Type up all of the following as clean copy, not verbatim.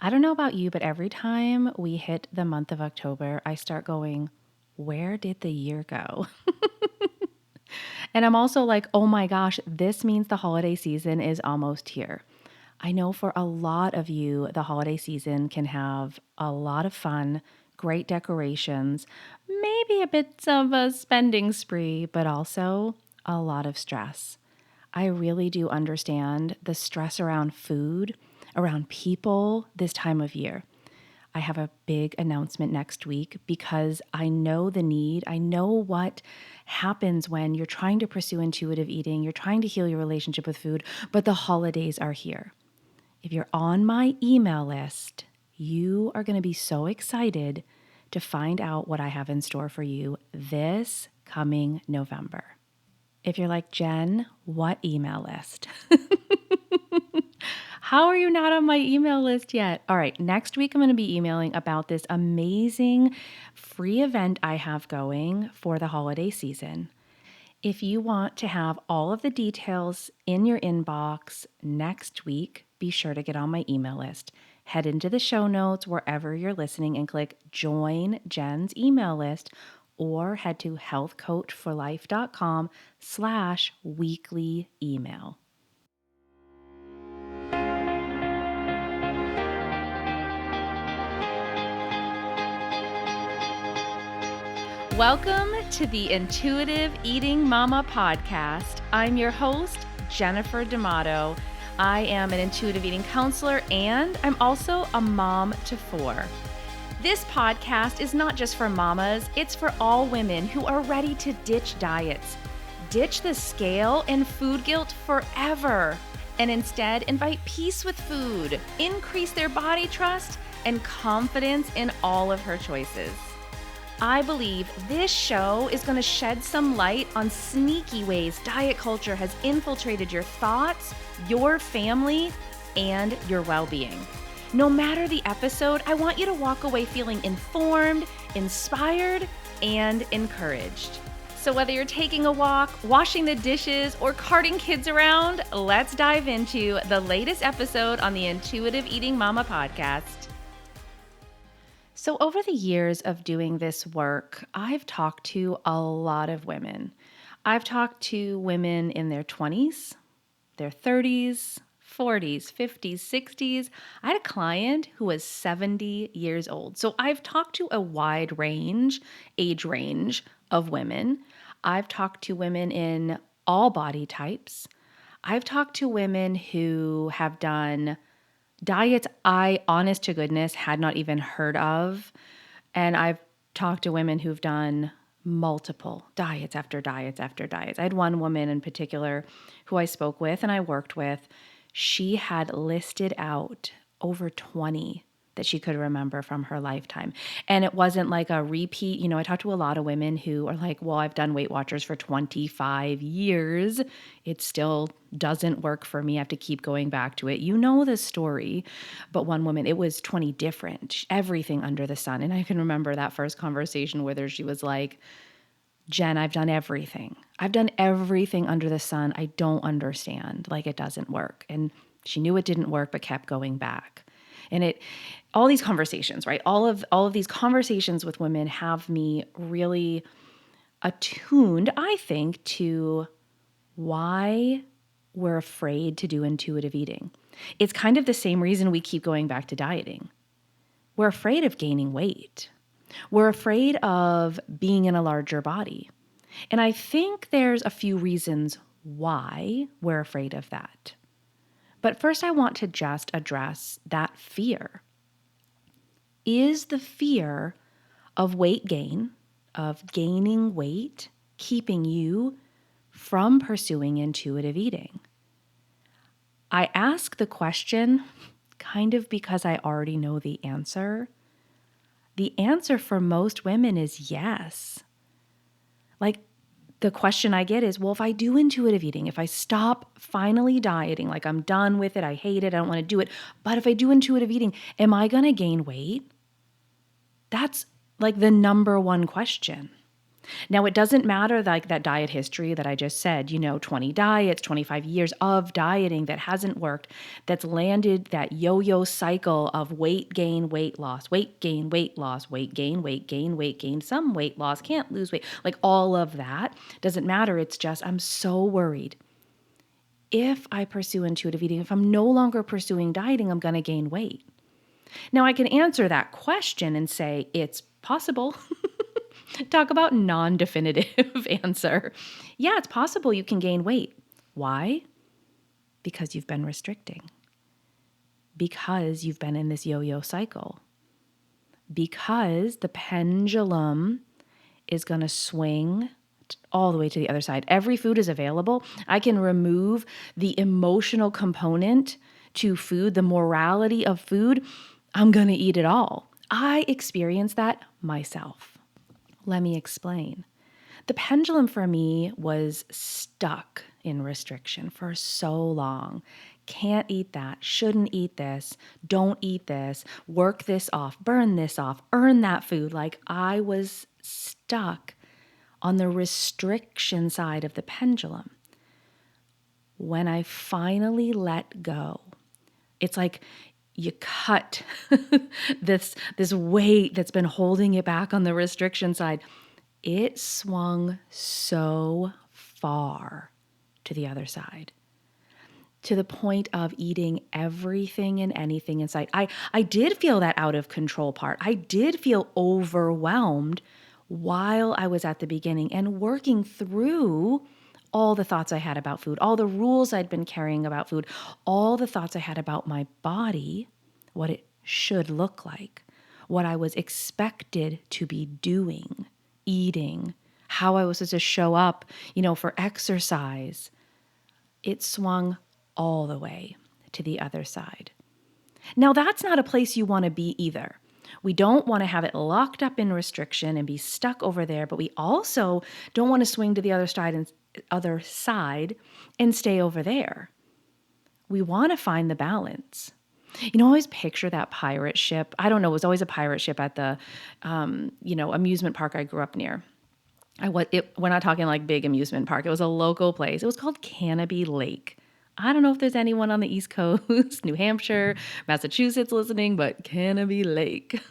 I don't know about you, but every time we hit the month of October, I start going, where did the year go? And I'm also like, oh my gosh, this means the holiday season is almost here. I know for a lot of you, the holiday season can have a lot of fun, great decorations, maybe a bit of a spending spree, but also a lot of stress. I really do understand the stress around food, around people this time of year. I have a big announcement next week because I know the need. I know what happens when you're trying to pursue intuitive eating, you're trying to heal your relationship with food, but the holidays are here. If you're on my email list, you are going to be so excited to find out what I have in store for you this coming November. If you're like, Jen, what email list? How are you not on my email list yet? All right, next week I'm going to be emailing about this amazing free event I have going for the holiday season. If you want to have all of the details in your inbox next week, be sure to get on my email list. Head into the show notes wherever you're listening and click join Jen's email list, or head to healthcoachforlife.com/weekly email. Welcome to the Intuitive Eating Mama podcast. I'm your host, Jennifer D'Amato. I am an intuitive eating counselor and I'm also a mom to 4. This podcast is not just for mamas, it's for all women who are ready to ditch diets, ditch the scale and food guilt forever, and instead invite peace with food, increase their body trust, and confidence in all of her choices. I believe this show is going to shed some light on sneaky ways diet culture has infiltrated your thoughts, your family, and your well-being. No matter the episode, I want you to walk away feeling informed, inspired, and encouraged. So whether you're taking a walk, washing the dishes, or carting kids around, let's dive into the latest episode on the Intuitive Eating Mama podcast. So over the years of doing this work, I've talked to a lot of women. I've talked to women in their 20s, their 30s, 40s, 50s, 60s. I had a client who was 70 years old. So I've talked to a wide age range of women. I've talked to women in all body types. I've talked to women who have done diets I, honest to goodness, had not even heard of. And I've talked to women who've done multiple diets after diets after diets. I had one woman in particular who I spoke with and I worked with. She had listed out over 20 that she could remember from her lifetime. And it wasn't like a repeat. You know, I talked to a lot of women who are like, well, I've done Weight Watchers for 25 years. It still doesn't work for me. I have to keep going back to it. You know the story. But one woman, it was 20 different, everything under the sun. And I can remember that first conversation with her. She was like, Jen, I've done everything. I've done everything under the sun. I don't understand. Like, it doesn't work. And she knew it didn't work, but kept going back. And all these conversations, right? All of these conversations with women have me really attuned, I think, to why we're afraid to do intuitive eating. It's kind of the same reason we keep going back to dieting. We're afraid of gaining weight. We're afraid of being in a larger body. And I think there's a few reasons why we're afraid of that. But first, I want to just address that fear. Is the fear of weight gain, of gaining weight, keeping you from pursuing intuitive eating? I ask the question kind of because I already know the answer. The answer for most women is yes. Like, the question I get is, well, if I do intuitive eating, if I stop finally dieting, like I'm done with it, I hate it, I don't want to do it, but if I do intuitive eating, am I going to gain weight? That's like the number one question. Now, it doesn't matter like that diet history that I just said, 20 diets, 25 years of dieting that hasn't worked, that's landed that yo-yo cycle of weight gain, weight loss, weight gain, weight loss, weight gain, weight gain, weight gain, some weight loss, can't lose weight, like all of that doesn't matter. It's just, I'm so worried. If I pursue intuitive eating, if I'm no longer pursuing dieting, I'm going to gain weight. Now, I can answer that question and say it's possible. Talk about non-definitive answer. Yeah, it's possible you can gain weight. Why? Because you've been restricting. Because you've been in this yo-yo cycle. Because the pendulum is going to swing all the way to the other side. Every food is available. I can remove the emotional component to food, the morality of food. I'm going to eat it all. I experienced that myself. Let me explain. The pendulum for me was stuck in restriction for so long. Can't eat that, shouldn't eat this, don't eat this, work this off, burn this off, earn that food. Like I was stuck on the restriction side of the pendulum. When I finally let go, it's like you cut this weight that's been holding it back on the restriction side. It swung so far to the other side, to the point of eating everything and anything in sight. I did feel that out of control part. I did feel overwhelmed while I was at the beginning and working through all the thoughts I had about food, all the rules I'd been carrying about food, all the thoughts I had about my body, what it should look like, what I was expected to be doing, eating, how I was supposed to show up, for exercise. It swung all the way to the other side. Now, that's not a place you want to be either. We don't want to have it locked up in restriction and be stuck over there, but we also don't want to swing to the other side and stay over there. We want to find the balance. I always picture that pirate ship. I don't know, it was always a pirate ship at the, amusement park I grew up near. We're not talking like big amusement park. It was a local place. It was called Canopy Lake. I don't know if there's anyone on the East Coast, New Hampshire, Massachusetts listening, but Canopy Lake.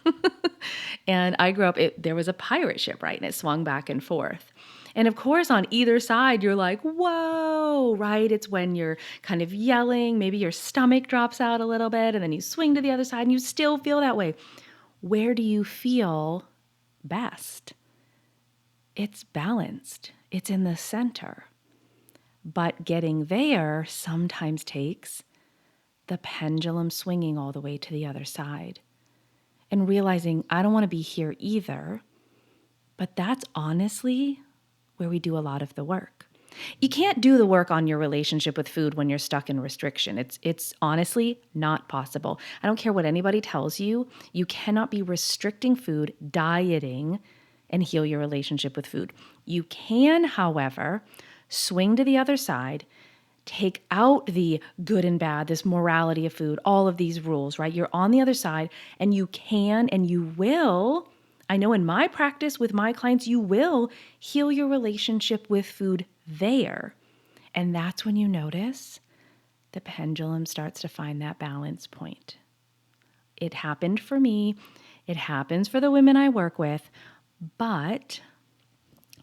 And I grew up, there was a pirate ship, right? And it swung back and forth. And of course, on either side, you're like, whoa, right? It's when you're kind of yelling, maybe your stomach drops out a little bit, and then you swing to the other side and you still feel that way. Where do you feel best? It's balanced. It's in the center. But getting there sometimes takes the pendulum swinging all the way to the other side and realizing I don't want to be here either. But that's honestly where we do a lot of the work. You can't do the work on your relationship with food when you're stuck in restriction. It's honestly not possible. I don't care what anybody tells you. You cannot be restricting food, dieting, and heal your relationship with food. You can, however, swing to the other side, take out the good and bad, this morality of food, all of these rules, right? You're on the other side, and you can and you will. I know in my practice with my clients, you will heal your relationship with food there. And that's when you notice the pendulum starts to find that balance point. It happened for me. It happens for the women I work with. But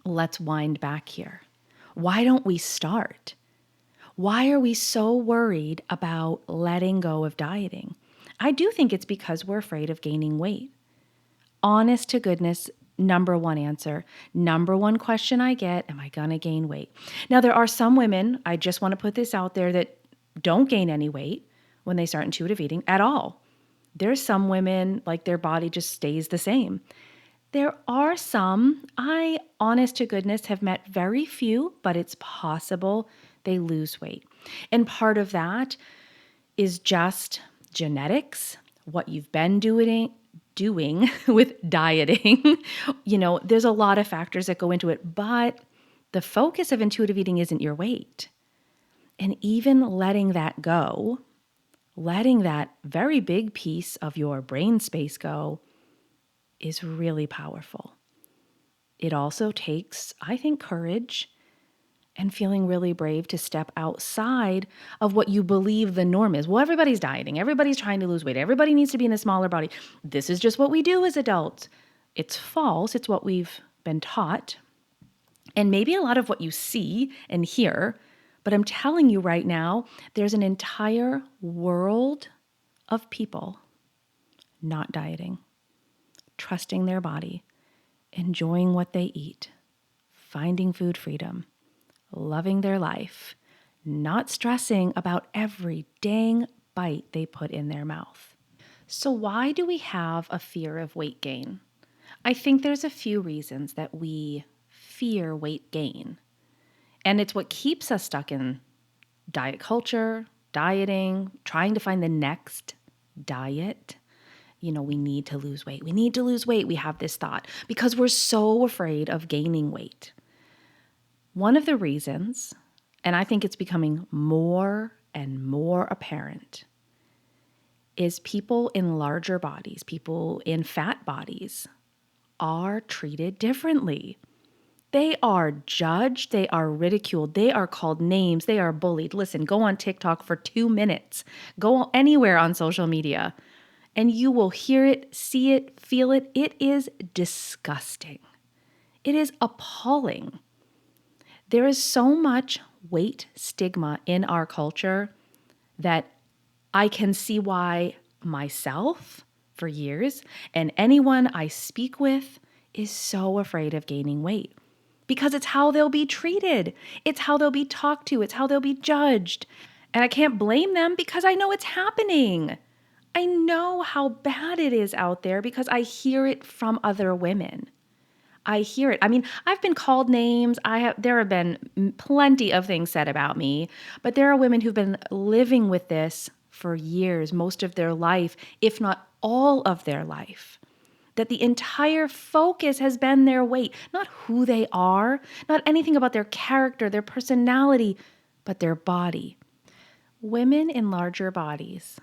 let's wind back here. Why don't we start? Why are we so worried about letting go of dieting? I do think it's because we're afraid of gaining weight. Honest to goodness, number one answer, number one question I get, am I going to gain weight? Now, there are some women, I just want to put this out there, that don't gain any weight when they start intuitive eating at all. There's some women, like their body just stays the same. There are some, I, honest to goodness, have met very few, but it's possible they lose weight. And part of that is just genetics, what you've been doing with dieting. There's a lot of factors that go into it, but the focus of intuitive eating isn't your weight. And even letting that go, letting that very big piece of your brain space go, is really powerful. it also takes, I think, courage and feeling really brave to step outside of what you believe the norm is. Well, everybody's dieting. Everybody's trying to lose weight. Everybody needs to be in a smaller body. This is just what we do as adults. It's false. It's what we've been taught. And maybe a lot of what you see and hear, but I'm telling you right now, there's an entire world of people not dieting, trusting their body, enjoying what they eat, finding food freedom, loving their life, not stressing about every dang bite they put in their mouth. So why do we have a fear of weight gain? I think there's a few reasons that we fear weight gain. And it's what keeps us stuck in diet culture, dieting, trying to find the next diet. We need to lose weight. We need to lose weight. We have this thought because we're so afraid of gaining weight. One of the reasons, and I think it's becoming more and more apparent, is people in larger bodies, people in fat bodies, are treated differently. They are judged, they are ridiculed, they are called names, they are bullied. Listen, go on TikTok for 2 minutes, go anywhere on social media, and you will hear it, see it, feel it. It is disgusting. It is appalling. There is so much weight stigma in our culture that I can see why myself for years and anyone I speak with is so afraid of gaining weight because it's how they'll be treated. It's how they'll be talked to. It's how they'll be judged. And I can't blame them because I know it's happening. I know how bad it is out there because I hear it from other women. I hear it. I mean, I've been called names. There have been plenty of things said about me, but there are women who've been living with this for years, most of their life, if not all of their life. That the entire focus has been their weight, not who they are, not anything about their character, their personality, but their body. Women in larger bodies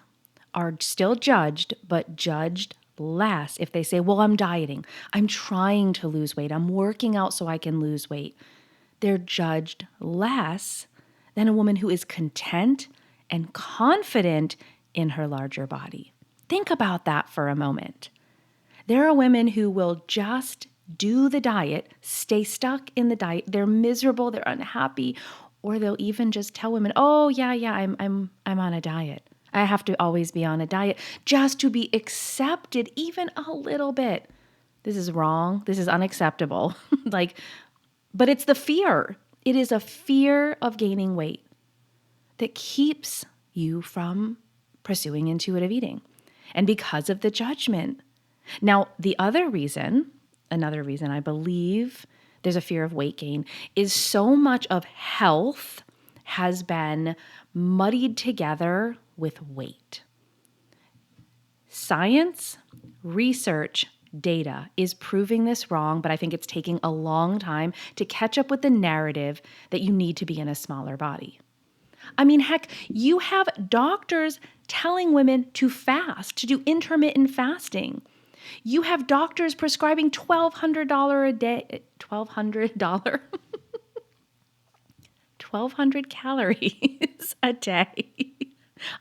are still judged, but judged less if they say, well, I'm dieting, I'm trying to lose weight, I'm working out so I can lose weight. They're judged less than a woman who is content and confident in her larger body. Think about that for a moment. There are women who will just do the diet, stay stuck in the diet, they're miserable, they're unhappy, or they'll even just tell women, oh yeah, I'm on a diet. I have to always be on a diet just to be accepted even a little bit. This is wrong. This is unacceptable. But it's the fear. It is a fear of gaining weight that keeps you from pursuing intuitive eating. And because of the judgment. Now, another reason I believe there's a fear of weight gain is so much of health has been muddied together with weight. Science, research, data is proving this wrong, but I think it's taking a long time to catch up with the narrative that you need to be in a smaller body. I mean, heck, you have doctors telling women to fast, to do intermittent fasting. You have doctors prescribing $1,200 a day, $1,200? 1,200 calories a day.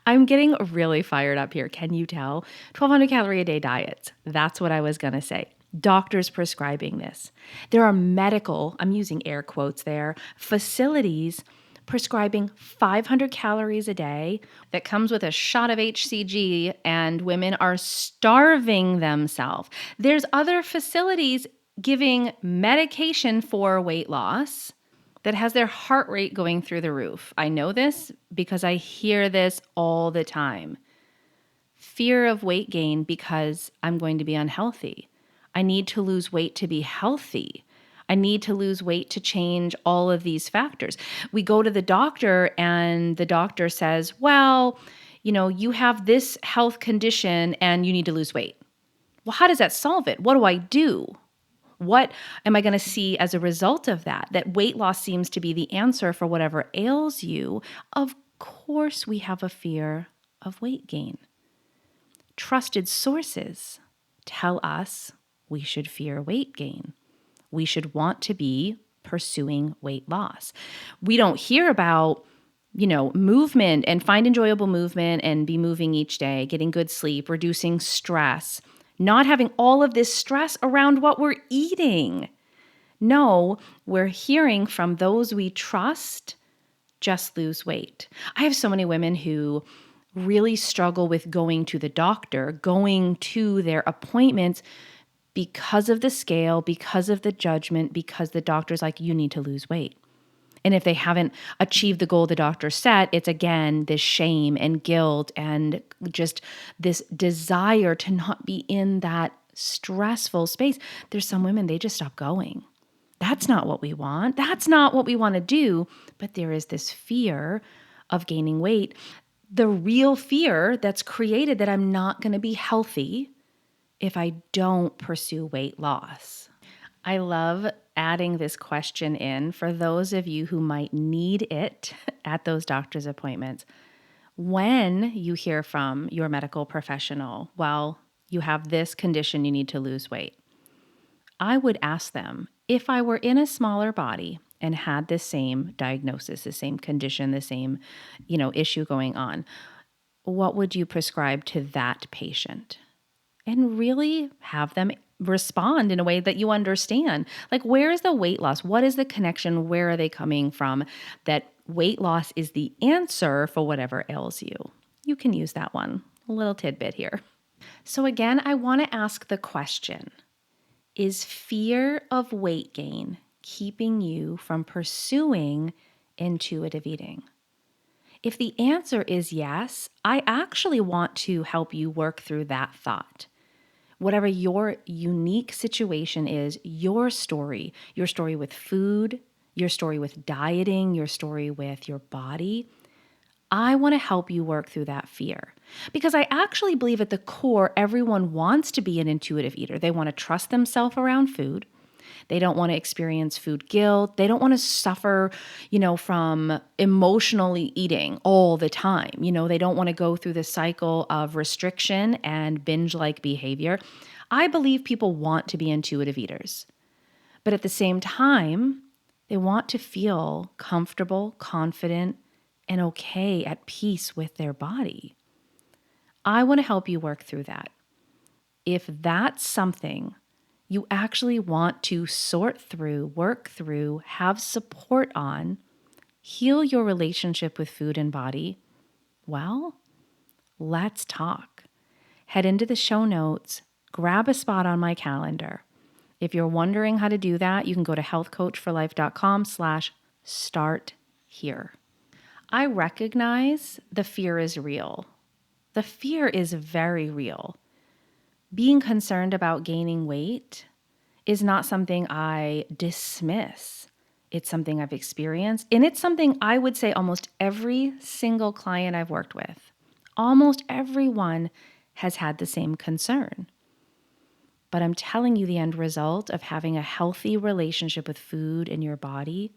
I'm getting really fired up here. Can you tell? 1,200 calorie a day diets. That's what I was going to say. Doctors prescribing this. There are I'm using air quotes there, facilities prescribing 500 calories a day that comes with a shot of HCG, and women are starving themselves. There's other facilities giving medication for weight loss that has their heart rate going through the roof. I know this because I hear this all the time. Fear of weight gain because I'm going to be unhealthy. I need to lose weight to be healthy. I need to lose weight to change all of these factors. We go to the doctor and the doctor says, well, you have this health condition and you need to lose weight. Well, how does that solve it? What do I do? What am I going to see as a result of that? That weight loss seems to be the answer for whatever ails you. Of course, we have a fear of weight gain. Trusted sources tell us we should fear weight gain. we should want to be pursuing weight loss. We don't hear about, movement and find enjoyable movement and be moving each day, getting good sleep, reducing stress, not having all of this stress around what we're eating. No, we're hearing from those we trust, just lose weight. I have so many women who really struggle with going to the doctor, going to their appointments because of the scale, because of the judgment, because the doctor's like, you need to lose weight. And if they haven't achieved the goal the doctor set, it's again this shame and guilt and just this desire to not be in that stressful space. There's some women, they just stop going. That's not what we want. That's not what we want to do. But there is this fear of gaining weight, the real fear that's created that I'm not going to be healthy if I don't pursue weight loss. I love adding this question in for those of you who might need it at those doctor's appointments. When you hear from your medical professional, well, you have this condition, you need to lose weight. I would ask them, if I were in a smaller body and had the same diagnosis, the same condition, the same, issue going on, what would you prescribe to that patient? And really have them respond in a way that you understand. Like, where is the weight loss? What is the connection? Where are they coming from? That weight loss is the answer for whatever ails you. You can use that one. A little tidbit here. So again, I want to ask the question, is fear of weight gain keeping you from pursuing intuitive eating? If the answer is yes, I actually want to help you work through that thought. Whatever your unique situation is, your story with food, your story with dieting, your story with your body, I want to help you work through that fear. Because I actually believe at the core, everyone wants to be an intuitive eater. They want to trust themselves around food. They don't want to experience food guilt. They don't want to suffer, from emotionally eating all the time. They don't want to go through the cycle of restriction and binge-like behavior. I believe people want to be intuitive eaters. But at the same time, they want to feel comfortable, confident, and okay, at peace with their body. I want to help you work through that. If that's something you actually want to sort through, work through, have support on, heal your relationship with food and body, well, let's talk. Head into the show notes, grab a spot on my calendar. If you're wondering how to do that, you can go to healthcoachforlife.com/start here. I recognize the fear is real. The fear is very real. Being concerned about gaining weight is not something I dismiss. It's something I've experienced, and it's something I would say almost every single client I've worked with, almost everyone has had the same concern. But I'm telling you, the end result of having a healthy relationship with food and your body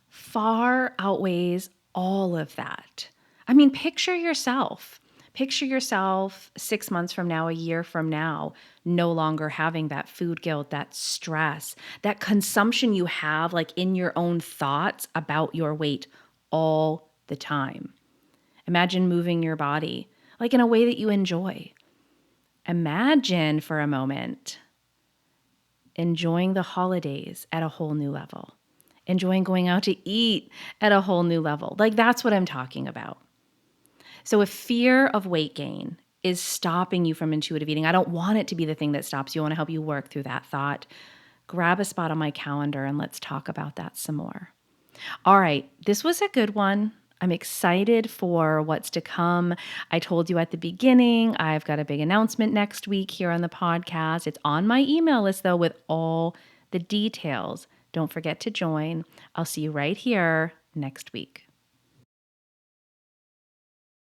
far outweighs all of that. I mean, picture yourself 6 months from now, a year from now, no longer having that food guilt, that stress, that consumption you have like in your own thoughts about your weight all the time. Imagine moving your body like in a way that you enjoy. Imagine for a moment enjoying the holidays at a whole new level, enjoying going out to eat at a whole new level. Like, that's what I'm talking about. So if fear of weight gain is stopping you from intuitive eating, I don't want it to be the thing that stops you. I want to help you work through that thought. Grab a spot on my calendar and let's talk about that some more. All right, this was a good one. I'm excited for what's to come. I told you at the beginning, I've got a big announcement next week here on the podcast. It's on my email list, though, with all the details. Don't forget to join. I'll see you right here next week.